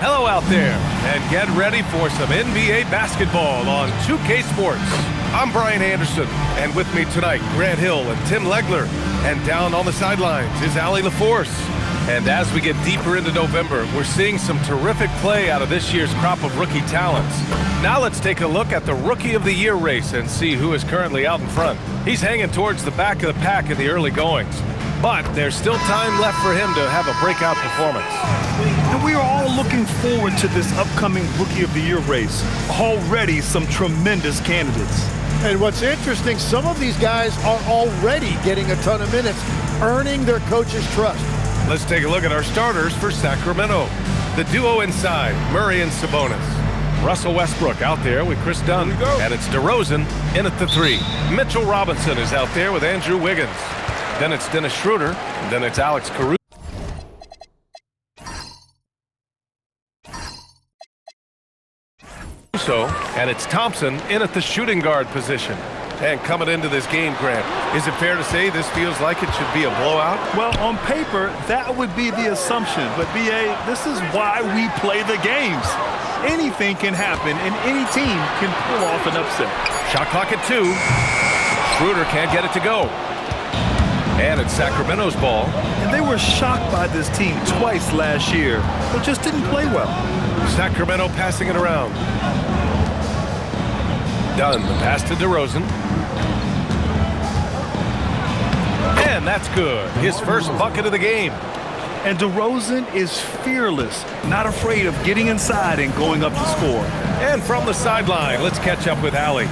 Hello out there, and get ready for some NBA basketball on 2K Sports. I'm Brian Anderson, and with me tonight, Grant Hill and Tim Legler. And down on the sidelines is Allie LaForce. And as we get deeper into November, we're seeing some terrific play out of this year's crop of rookie talents. Now let's take a look at the Rookie of the Year race and see who is currently out in front. He's hanging towards the back of the pack in the early goings, but there's still time left for him to have a breakout performance. And we are all looking forward to this upcoming Rookie of the Year race. Already some tremendous candidates. And what's interesting, some of these guys are already getting a ton of minutes, earning their coach's trust. Let's take a look at our starters for Sacramento. The duo inside, Murray and Sabonis. Russell Westbrook out there with Chris Dunn. And it's DeRozan in at the 3. Mitchell Robinson is out there with Andrew Wiggins. Then it's Dennis Schroeder. Then it's Alex Caruso. And it's Thompson in at the shooting guard position. And coming into this game, Grant, is it fair to say this feels like it should be a blowout? Well, on paper, that would be the assumption. But, B.A., this is why we play the games. Anything can happen, and any team can pull off an upset. Shot clock at 2. Schroeder can't get it to go. And it's Sacramento's ball. And they were shocked by this team twice last year, but just didn't play well. Sacramento passing it around. Dunn, the pass to DeRozan. And that's good. His first bucket of the game. And DeRozan is fearless, not afraid of getting inside and going up to score. And from the sideline, let's catch up with Allie.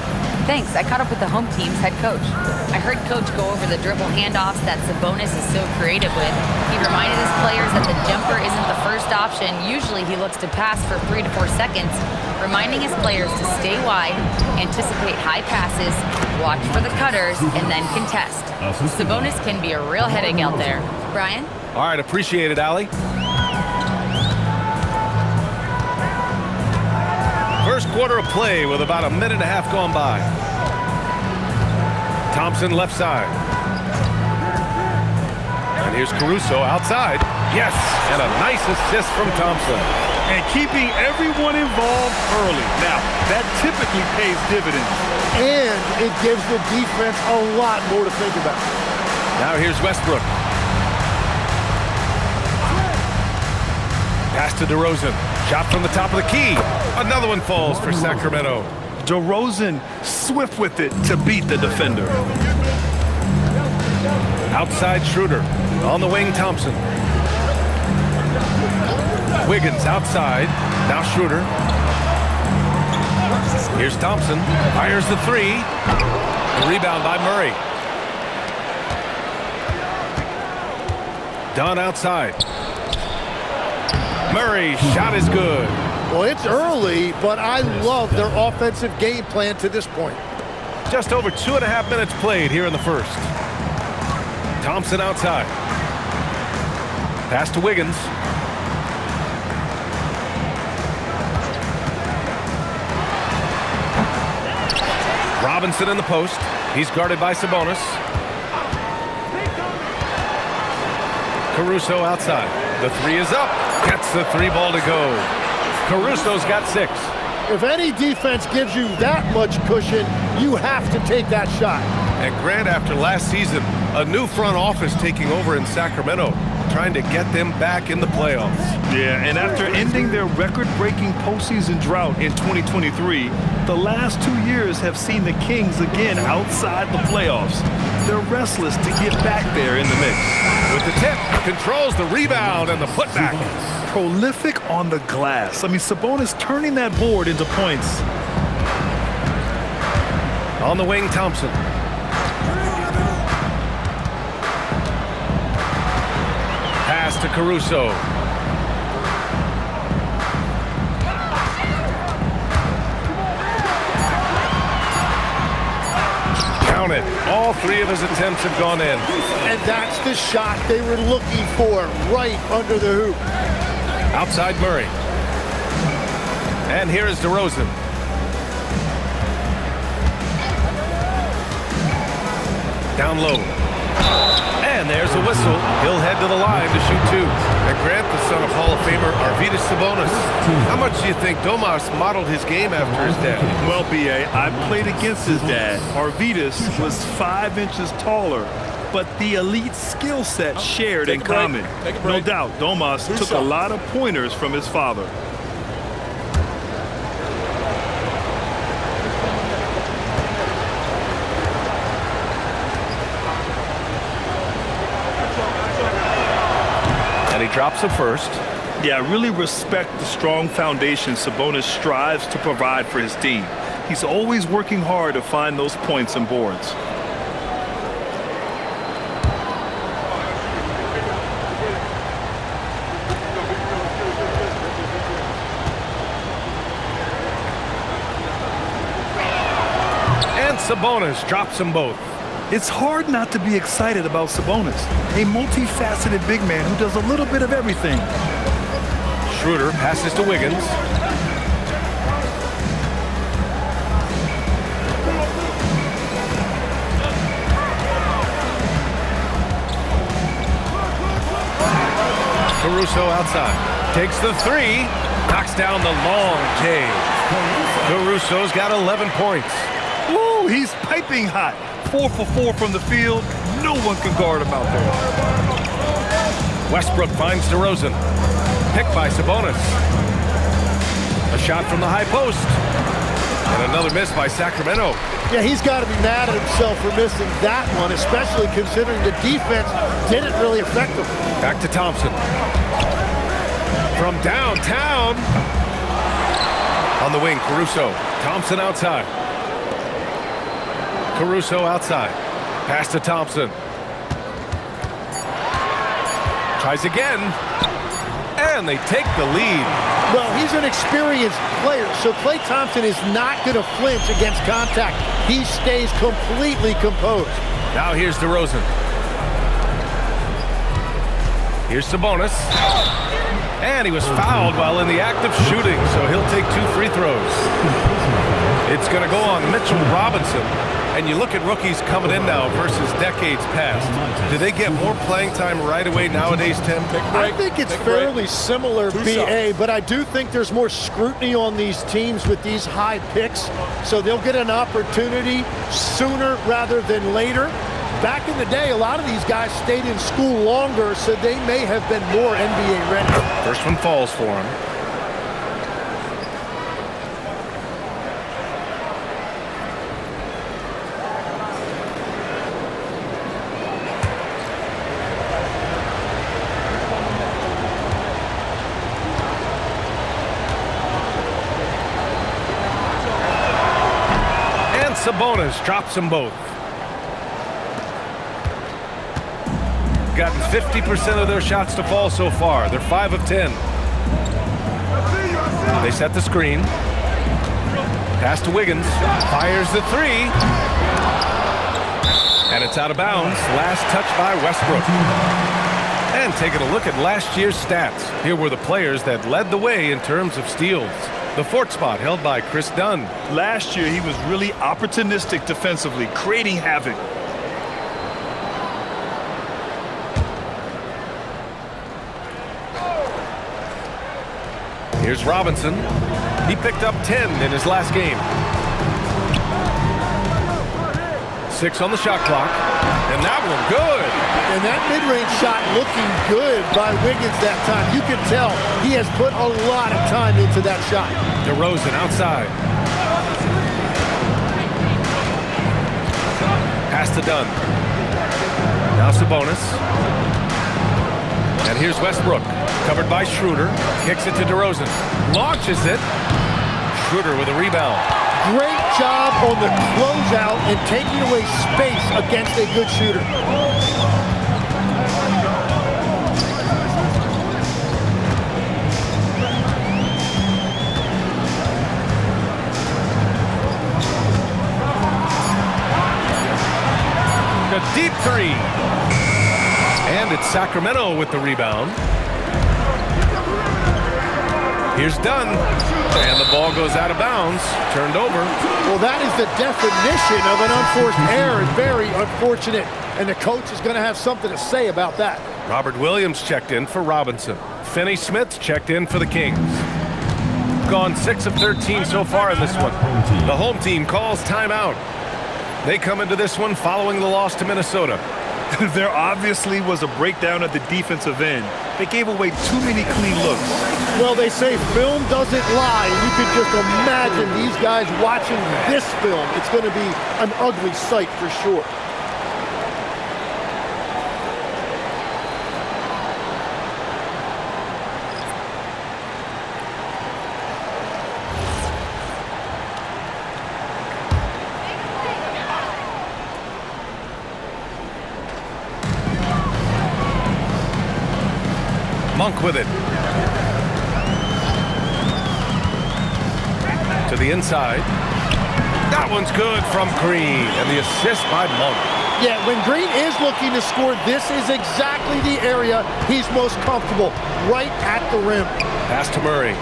Thanks. I caught up with the home team's head coach. I heard Coach go over the dribble handoffs that Sabonis is so creative with. He reminded his players that the jumper isn't the first option. Usually he looks to pass for 3 to 4 seconds, reminding his players to stay wide, anticipate high passes, watch for the cutters, and then contest. Sabonis can be a real headache out there. Brian? All right, appreciate it, Allie. First quarter of play with about a minute and a half gone by. Thompson left side. And here's Caruso outside. Yes, and a nice assist from Thompson. And keeping everyone involved early. Now, that typically pays dividends. And it gives the defense a lot more to think about. Now here's Westbrook. Pass to DeRozan. Shot from the top of the key. Another one falls for Sacramento. DeRozan swift with it to beat the defender. Outside Schroeder. On the wing, Thompson. Wiggins outside. Now Schroeder. Here's Thompson. Fires the 3. The rebound by Murray. Dunn outside. Murray, shot is good. Well, it's early, but I love their offensive game plan to this point. Just over 2.5 minutes played here in the first. Thompson outside. Pass to Wiggins. Robinson in the post. He's guarded by Sabonis. Caruso outside. The 3 is up. Gets the 3 ball to go. Caruso's got 6. If any defense gives you that much cushion, you have to take that shot. And Grant, after last season, a new front office taking over in Sacramento, trying to get them back in the playoffs. Yeah, and after ending their record-breaking postseason drought in 2023, the last 2 years have seen the Kings again outside the playoffs. They're restless to get back there in the mix. With the tip, controls the rebound and the putback. Prolific on the glass. I mean, Sabonis turning that board into points. On the wing, Thompson. Pass to Caruso. Count it. All 3 of his attempts have gone in. And that's the shot they were looking for, right under the hoop. Outside Murray. And here is DeRozan. Down low. And And there's a whistle. He'll head to the line to shoot two. And Grant, the son of Hall of Famer Arvydas Sabonis. How much do you think Domas modeled his game after his dad? Well, B.A., I played against his dad. Arvydas was 5 inches taller, but the elite skill set shared in common. No doubt, Domas took a lot of pointers from his father. And he drops it first. Yeah, I really respect the strong foundation Sabonis strives to provide for his team. He's always working hard to find those points and boards. And Sabonis drops them both. It's hard not to be excited about Sabonis, a multifaceted big man who does a little bit of everything. Schroeder passes to Wiggins. Caruso outside. Takes the three. Knocks down the long J. Caruso's got 11 points. Woo, he's piping hot. 4 for 4 from the field. No one can guard him out there. Westbrook finds DeRozan. Picked by Sabonis. A shot from the high post. And another miss by Sacramento. Yeah, he's got to be mad at himself for missing that one, especially considering the defense didn't really affect him. Back to Thompson. From downtown. On the wing, Caruso. Thompson outside. Caruso outside. Pass to Thompson. Tries again. And they take the lead. Well, he's an experienced player, so Klay Thompson is not going to flinch against contact. He stays completely composed. Now here's DeRozan. Here's Sabonis. And he was fouled while in the act of shooting, so he'll take 2 free throws. It's going to go on Mitchell Robinson. And you look at rookies coming in now versus decades past. Do they get more playing time right away nowadays, Tim? I think it's fairly similar, BA, but I do think there's more scrutiny on these teams with these high picks, so they'll get an opportunity sooner rather than later. Back in the day, a lot of these guys stayed in school longer, so they may have been more NBA ready. First one falls for him. Sabonis drops them both. Gotten 50% of their shots to fall so far. They're 5 of 10. They set the screen. Pass to Wiggins. Fires the three. And it's out of bounds. Last touch by Westbrook. And taking a look at last year's stats. Here were the players that led the way in terms of steals. The 4th spot held by Chris Dunn. Last year, he was really opportunistic defensively, creating havoc. Here's Robinson. He picked up 10 in his last game. 6 on the shot clock. And that one good. And that mid-range shot looking good by Wiggins that time. You can tell he has put a lot of time into that shot. DeRozan outside. Pass to Dunn. Now Sabonis. And here's Westbrook. Covered by Schroeder. Kicks it to DeRozan. Launches it. Schroeder with a rebound. Great job on the closeout and taking away space against a good shooter. A deep three. And it's Sacramento with the rebound. Here's Dunn. And the ball goes out of bounds. Turned over. Well, that is the definition of an unforced error. Very unfortunate and the coach is going to have something to say about that. Robert Williams checked in for Robinson. Finney Smith checked in for the Kings. Gone 6 of 13 so far in this one. The home team calls timeout. They come into this one following the loss to Minnesota. There obviously was a breakdown at the defensive end. They gave away too many clean looks. Well, they say film doesn't lie, and you could just imagine these guys watching this film. It's going to be an ugly sight for sure. Monk with it. To the inside. That one's good from Green, and the assist by Monk. Yeah, when Green is looking to score, this is exactly the area he's most comfortable, right at the rim. Pass to Murray.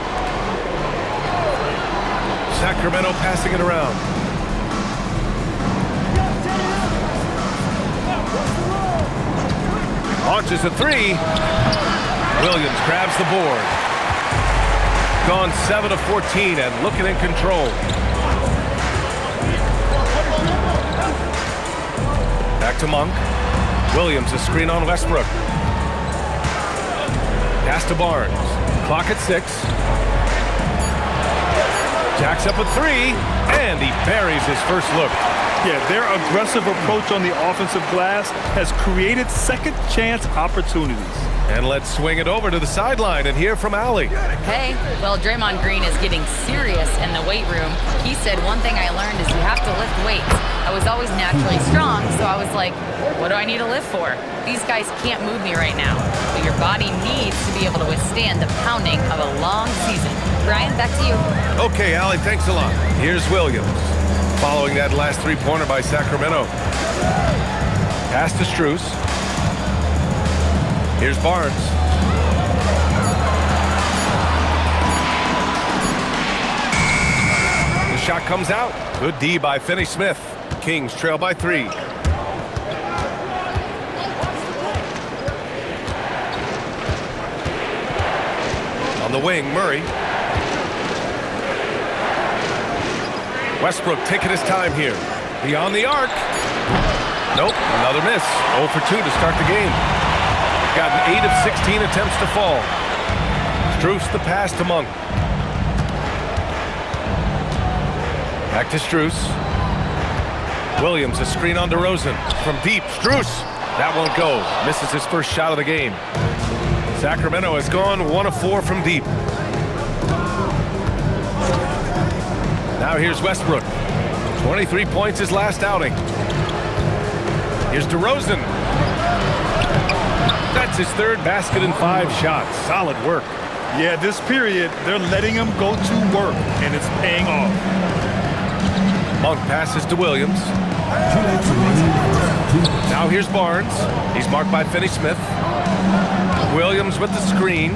Sacramento passing it around. Launches a three. Williams grabs the board. Gone 7 of 14 and looking in control. Back to Monk. Williams, a screen on Westbrook. Pass to Barnes. Clock at 6. Jacks up a three, and he buries his first look. Yeah, their aggressive approach on the offensive glass has created second chance opportunities. And let's swing it over to the sideline and hear from Allie. Hey, well, Draymond Green is getting serious in the weight room. He said, one thing I learned is you have to lift weights. I was always naturally strong, so I was like, what do I need to lift for? These guys can't move me right now. But your body needs to be able to withstand the pounding of a long season. Brian, back to you. Okay, Allie, thanks a lot. Here's Williams. Following that last three-pointer by Sacramento. Pass to Strus. Here's Barnes. The shot comes out. Good D by Finney Smith. Kings trail by 3. On the wing, Murray. Westbrook taking his time here. Beyond the arc. Nope, another miss. 0 for 2 to start the game. Gotten 8 of 16 attempts to fall. Strus the pass to Monk. Back to Strus. Williams, a screen on DeRozan. From deep, Strus. That won't go. Misses his first shot of the game. Sacramento has gone 1 of 4 from deep. Now here's Westbrook. 23 points his last outing. Here's DeRozan. That's his third basket in 5 shots. Solid work. Yeah, this period, they're letting him go to work, and it's paying off. Monk passes to Williams. Now here's Barnes. He's marked by Finney Smith. Williams with the screen.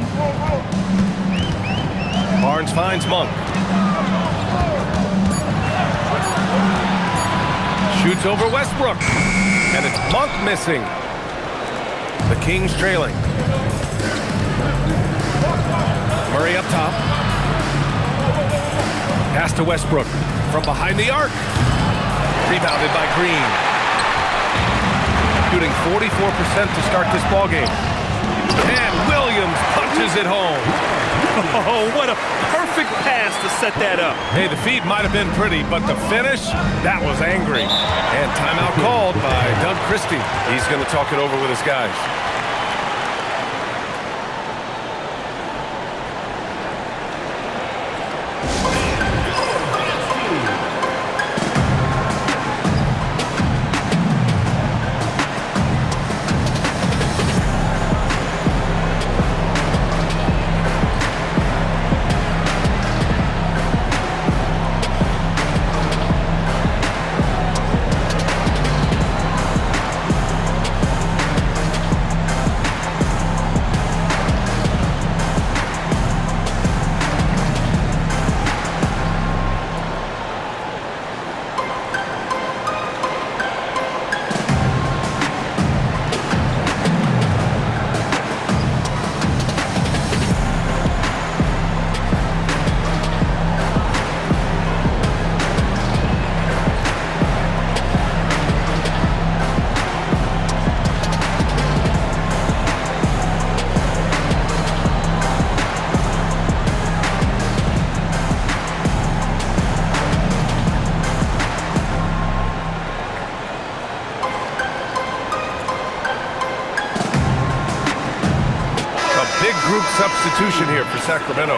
Barnes finds Monk. Shoots over Westbrook. And it's Monk missing. The Kings trailing. Murray up top. Pass to Westbrook. From behind the arc. Rebounded by Green. Shooting 44% to start this ballgame. And Williams punches it home. Oh, what a perfect pass to set that up. Hey, the feed might have been pretty, but the finish, that was angry. And timeout called by Doug Christie. He's going to talk it over with his guys. Big group substitution here for Sacramento.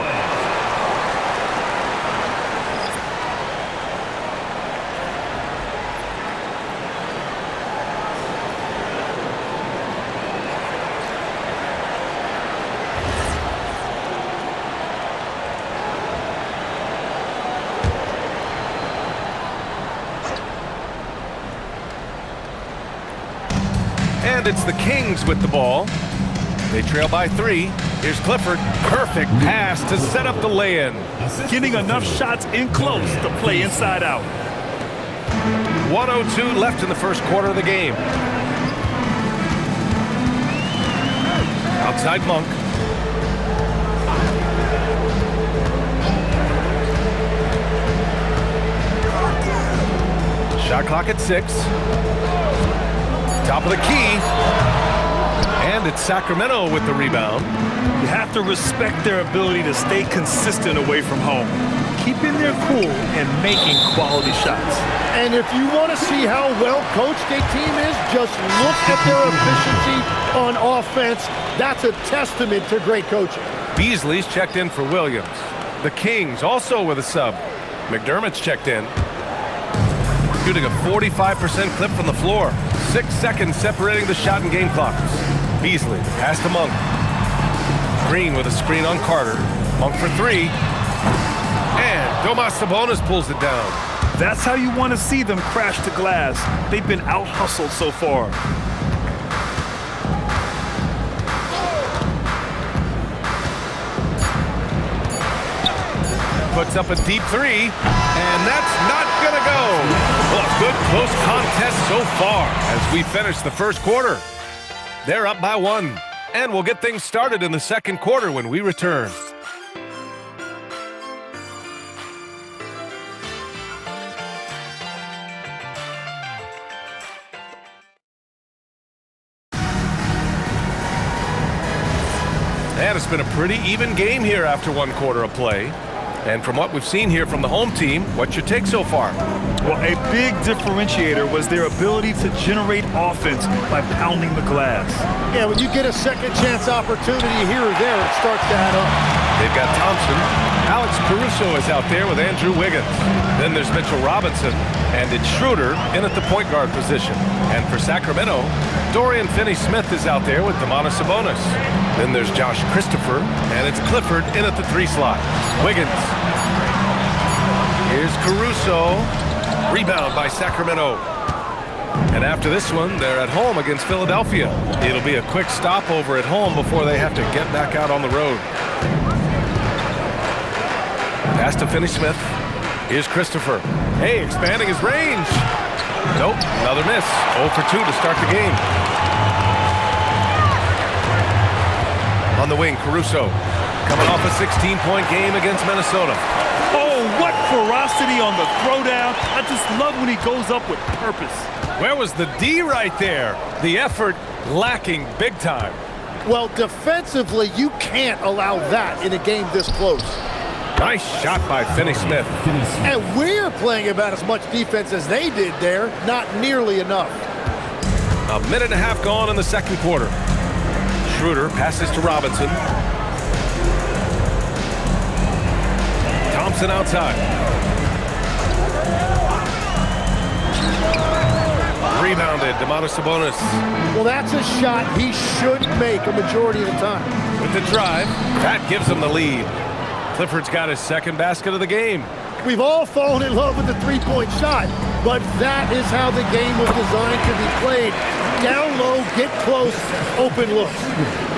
And it's the Kings with the ball. They trail by 3. Here's Clifford. Perfect pass to set up the lay-in. Getting enough shots in close to play inside out. 1:02 left in the first quarter of the game. Outside Monk. Shot clock at 6. Top of the key. And it's Sacramento with the rebound. You have to respect their ability to stay consistent away from home, keeping their cool and making quality shots. And if you want to see how well coached a team is, just look at their efficiency on offense. That's a testament to great coaching. Beasley's checked in for Williams. The Kings also with a sub. McDermott's checked in. Shooting a 45% clip from the floor. 6 seconds separating the shot and game clocks. Beasley pass to Monk. Green with a screen on Carter. Monk for 3. And Domas Sabonis pulls it down. That's how you want to see them crash the glass. They've been out-hustled so far. Puts up a deep 3, and that's not going to go. Well, a good close contest so far as we finish the first quarter. They're up by 1, and we'll get things started in the second quarter when we return. And it's been a pretty even game here after 1 quarter of play. And from what we've seen here from the home team, what's your take so far? Well, a big differentiator was their ability to generate offense by pounding the glass. Yeah, when you get a second chance opportunity here or there, it starts to add up. They've got Thompson. Alex Caruso is out there with Andrew Wiggins. Then there's Mitchell Robinson. And it's Schroeder in at the point guard position. And for Sacramento, Dorian Finney-Smith is out there with Domantas Sabonis. Then there's Josh Christopher, and it's Clifford in at the 3 slot. Wiggins. Here's Caruso. Rebound by Sacramento. And after this one, they're at home against Philadelphia. It'll be a quick stopover at home before they have to get back out on the road. Pass to Finney-Smith. Here's Christopher. Hey, expanding his range. Nope, another miss. 0 for 2 to start the game. On the wing, Caruso. Coming off a 16-point game against Minnesota. Oh, what ferocity on the throwdown. I just love when he goes up with purpose. Where was the D right there? The effort lacking big time. Well, defensively, you can't allow that in a game this close. Nice shot by Finney-Smith. And we're playing about as much defense as they did there. Not nearly enough. A minute and a half gone in the second quarter. Schroeder passes to Robinson. Thompson outside. Rebounded, Domantas Sabonis. Well, that's a shot he should make a majority of the time. With the drive, that gives him the lead. Clifford's got his second basket of the game. We've all fallen in love with the three-point shot, but that is how the game was designed to be played. Down low, get close, open looks.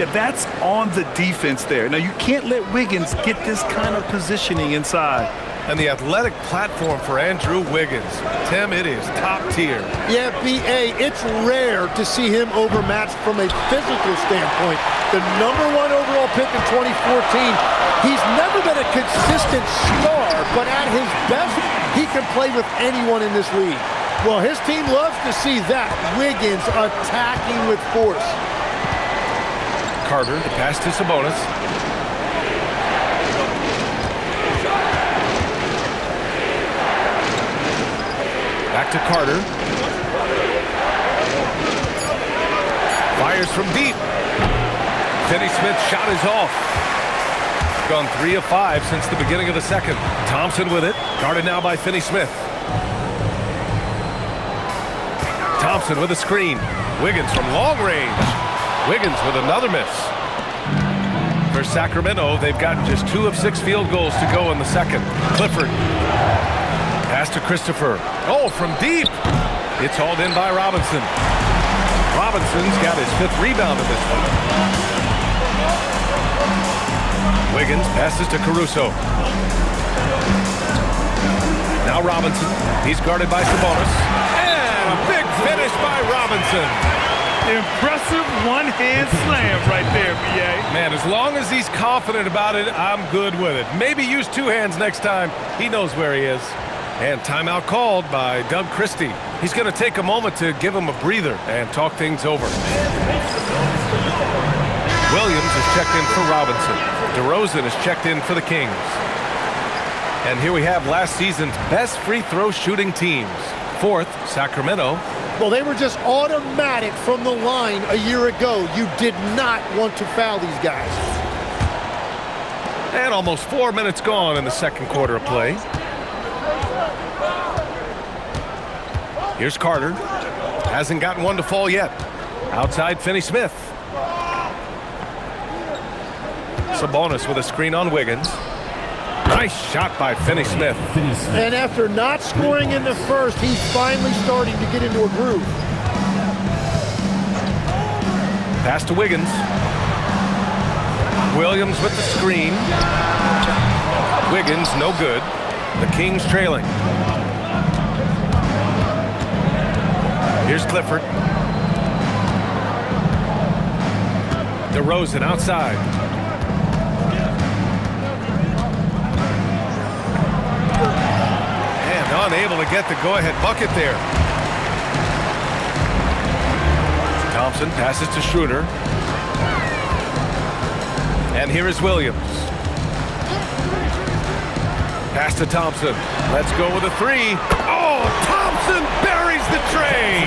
Yeah, that's on the defense there. Now, you can't let Wiggins get this kind of positioning inside. And the athletic platform for Andrew Wiggins. Tim, it is top tier. Yeah, B.A., it's rare to see him overmatched from a physical standpoint. The #1 overall pick in 2014, he's never been a consistent star, but at his best, he can play with anyone in this league. Well, his team loves to see that. Wiggins attacking with force. Carter, the pass to Sabonis. Back to Carter. Fires from deep. Finney-Smith's shot is off. Gone 3 of 5 since the beginning of the second. Thompson with it. Guarded now by Finney-Smith. Thompson with a screen. Wiggins from long range. Wiggins with another miss. For Sacramento, they've gotten just 2 of 6 field goals to go in the second. Clifford. Pass to Christopher. Oh, from deep. It's hauled in by Robinson. Robinson's got his 5th rebound in this one. Wiggins passes to Caruso. Now Robinson. He's guarded by Seminoles. And a big finish by Robinson. Impressive one-hand slam right there, B.A. Man, as long as he's confident about it, I'm good with it. Maybe use 2 hands next time. He knows where he is. And timeout called by Doug Christie. He's going to take a moment to give him a breather and talk things over. Williams is checked in for Robinson. DeRozan is checked in for the Kings. And here we have last season's best free throw shooting teams. 4th, Sacramento. Well, they were just automatic from the line a year ago. You did not want to foul these guys. And almost 4 minutes gone in the second quarter of play. Here's Carter. Hasn't gotten one to fall yet. Outside Finney-Smith. Sabonis with a screen on Wiggins. Nice shot by Finney-Smith. And after not scoring in the first, he's finally starting to get into a groove. Pass to Wiggins. Williams with the screen. Wiggins, no good. The Kings trailing. Here's Clifford. DeRozan outside. And unable to get the go-ahead bucket there. Thompson passes to Schroeder. And here is Williams. Pass to Thompson. Let's go with a 3. Oh, Thompson buries the tray.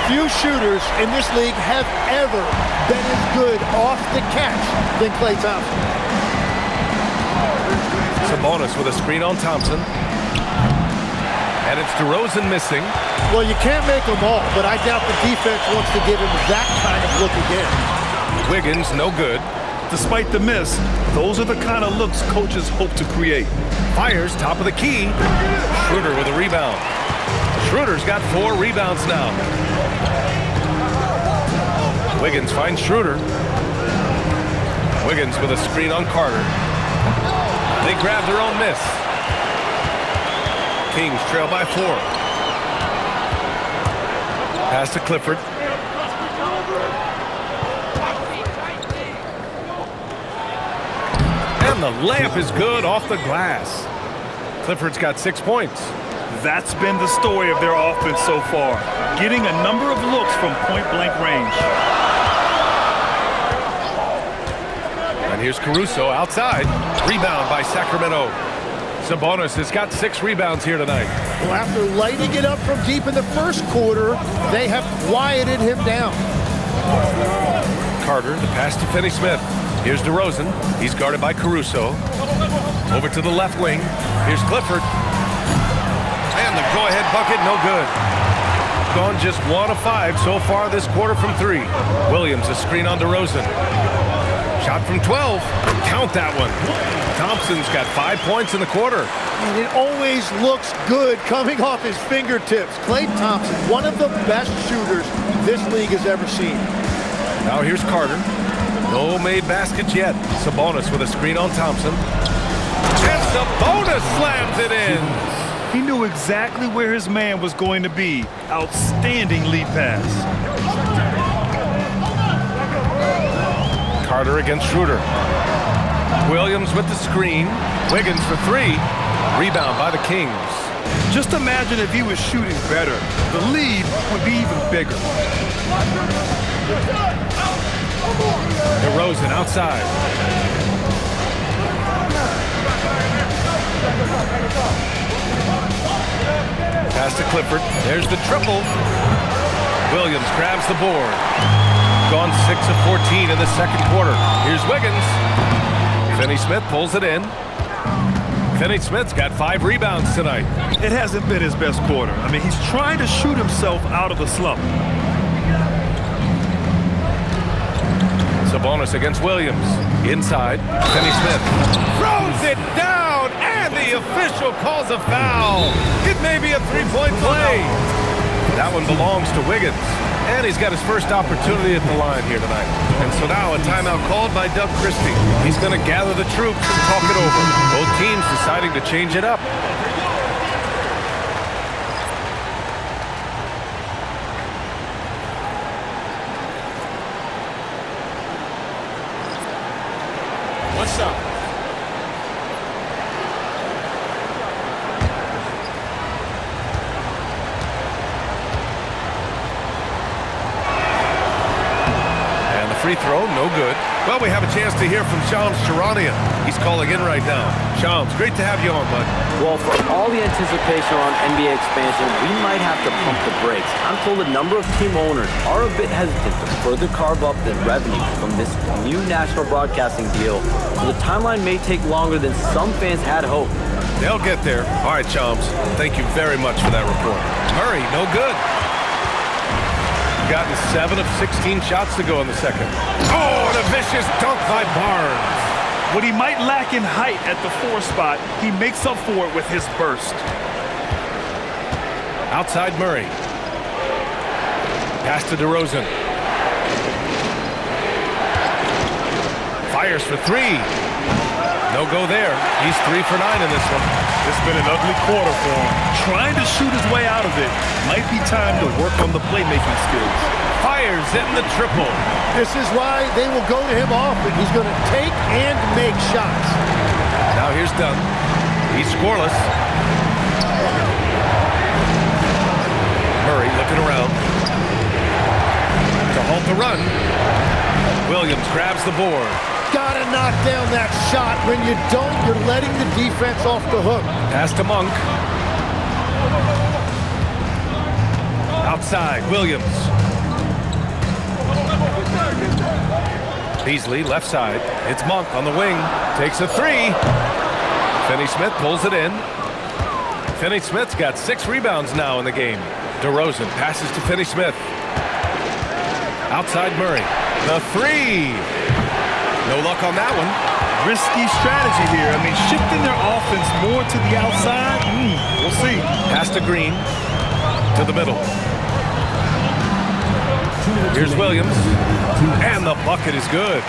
Few shooters in this league have ever been as good off the catch than Klay Thompson. Sabonis with a screen on Thompson. And it's DeRozan missing. Well, you can't make them all, but I doubt the defense wants to give him that kind of look again. Wiggins, no good. Despite the miss, those are the kind of looks coaches hope to create. Fires top of the key. Schroeder with a rebound. Schroeder's got 4 rebounds now. Wiggins finds Schroeder. Wiggins with a screen on Carter. They grab their own miss. Kings trail by 4. Pass to Clifford. And the layup is good off the glass. Clifford's got 6 points. That's been the story of their offense so far, getting a number of looks from point-blank range. And here's Caruso outside. Rebound by Sacramento. Sabonis has got 6 rebounds here tonight. Well, after lighting it up from deep in the first quarter, they have quieted him down. Carter, the pass to Finney-Smith. Here's DeRozan. He's guarded by Caruso. Over to the left wing. Here's Clifford. And the go-ahead bucket, no good. Gone just 1 of 5 so far this quarter from 3. Williams, a screen on DeRozan. Shot from 12. Count that one. Thompson's got 5 points in the quarter. And it always looks good coming off his fingertips. Klay Thompson, one of the best shooters this league has ever seen. Now here's Carter. No made baskets yet. Sabonis with a screen on Thompson. And Sabonis slams it in. He knew exactly where his man was going to be. Outstanding lead pass. Carter against Schroeder. Williams with the screen. Wiggins for 3. Rebound by the Kings. Just imagine if he was shooting better. The lead would be even bigger. DeRozan outside. Pass to Clifford. There's the triple. Williams grabs the board. They've gone 6 of 14 in the second quarter. Here's Wiggins. Finney-Smith pulls it in. Finney-Smith's got 5 rebounds tonight. It hasn't been his best quarter. I mean, he's trying to shoot himself out of the slump. Sabonis against Williams. Inside. Finney-Smith throws it down, and the official calls a foul. It may be a three-point play. That one belongs to Wiggins. And he's got his first opportunity at the line here tonight. And so now a timeout called by Doug Christie. He's going to gather the troops and talk it over. Both teams deciding to change it up. What's up? Free throw, no good. Well, we have a chance to hear from Shams Charania. He's calling in right now. Shams, great to have you on, bud. Well, for all the anticipation around NBA expansion, we might have to pump the brakes. I'm told a number of team owners are a bit hesitant to further carve up the revenue from this new national broadcasting deal, so the timeline may take longer than some fans had hoped. They'll get there. All right, Shams, thank you very much for that report. Murray, no good. Gotten 7 of 16 shots to go in the second. Oh, and a vicious dunk by Barnes. What he might lack in height at the 4 spot, he makes up for it with his burst. Outside Murray. Pass to DeRozan. Fires for 3. No go there. He's 3 for 9 in this one. It's been an ugly quarter for him. Trying to shoot his way out of it. Might be time to work on the playmaking skills. Fires in the triple. This is why they will go to him often. He's going to take and make shots. Now here's Dunn. He's scoreless. Murray looking around. To halt the run. Williams grabs the board. Gotta knock down that shot. When you don't, you're letting the defense off the hook. Pass to Monk. Outside, Williams. Beasley, left side. It's Monk on the wing. Takes a 3. Finney-Smith pulls it in. Finney-Smith's got 6 rebounds now in the game. DeRozan passes to Finney-Smith. Outside Murray. The 3. No luck on that one. Risky strategy here. I mean, shifting their offense more to the outside. We'll see. Pass to Green. To the middle. Here's Williams. And the bucket is good.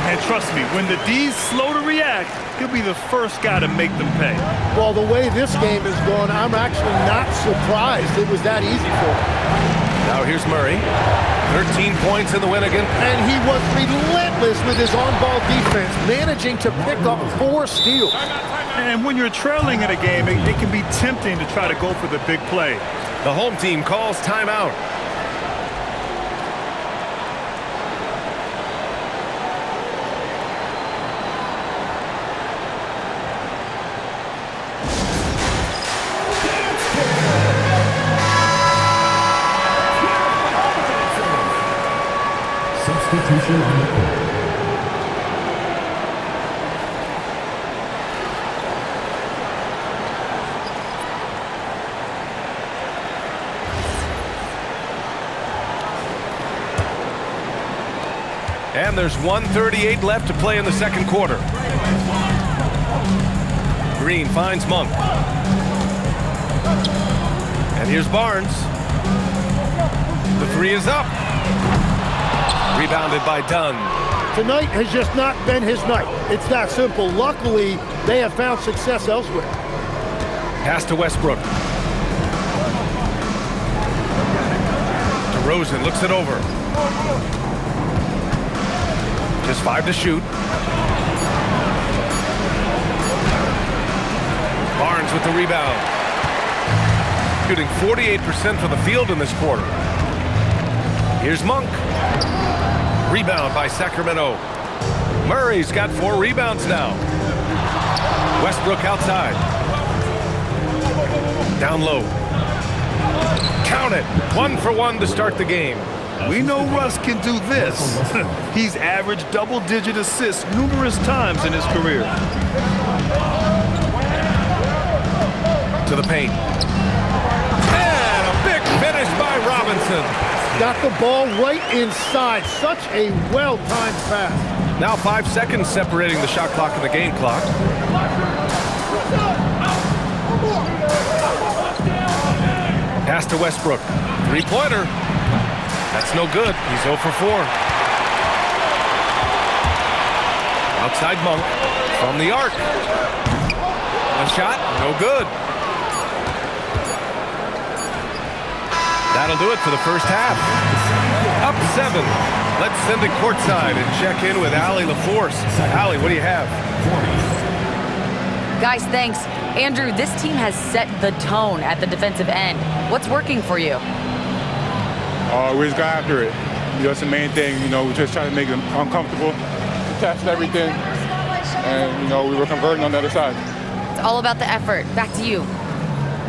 And trust me, when the D's slow to react, he'll be the first guy to make them pay. Well, the way this game is going, I'm actually not surprised it was that easy for him. Now here's Murray. 13 points in the win again. And he was relentless with his on-ball defense, managing to pick up 4 steals. And when you're trailing in a game, it can be tempting to try to go for the big play. The home team calls timeout. Substitution on the court. And there's 1:38 left to play in the second quarter. Green finds Monk. And here's Barnes. The 3 is up. Rebounded by Dunn. Tonight has just not been his night. It's that simple. Luckily, they have found success elsewhere. Pass to Westbrook. DeRozan looks it over. Just 5 to shoot. Barnes with the rebound. Shooting 48% from the field in this quarter. Here's Monk. Rebound by Sacramento. Murray's got 4 rebounds now. Westbrook outside. Down low. Count it. 1 for 1 to start the game. We know Russ can do this. He's averaged double-digit assists numerous times in his career. To the paint. And a big finish by Robinson. Got the ball right inside. Such a well-timed pass. Now 5 seconds separating the shot clock and the game clock. Pass to Westbrook. Three-pointer. That's no good. He's 0 for 4. Outside Monk from the arc. A shot, no good. That'll do it for the first half. Up 7. Let's send it courtside and check in with Allie LaForce. Allie, what do you have? Guys, thanks. Andrew, this team has set the tone at the defensive end. What's working for you? We just got after it. That's the main thing. We just trying to make them uncomfortable, test everything, and, we were converting on the other side. It's all about the effort. Back to you.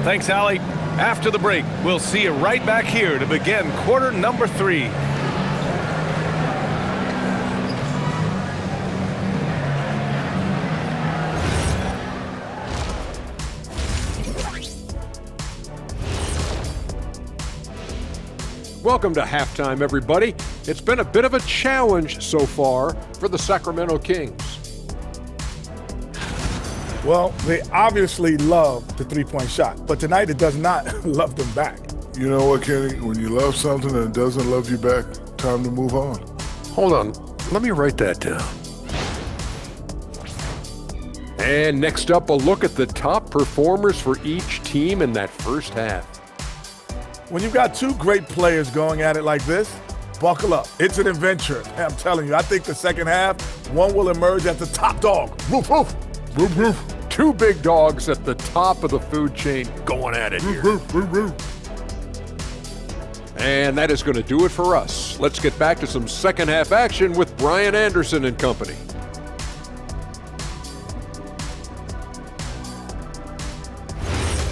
Thanks, Allie. After the break, we'll see you right back here to begin quarter number 3. Welcome to halftime, everybody. It's been a bit of a challenge so far for the Sacramento Kings. Well, they obviously love the three-point shot, but tonight it does not love them back. You know what, Kenny? When you love something and it doesn't love you back, time to move on. Hold on, let me write that down. And next up, a look at the top performers for each team in that first half. When you've got two great players going at it like this, buckle up. It's an adventure. I'm telling you, I think the second half, one will emerge as the top dog. Woof, woof. Woof, woof. Two big dogs at the top of the food chain going at it here. Woof, woof, woof. And that is going to do it for us. Let's get back to some second half action with Brian Anderson and company.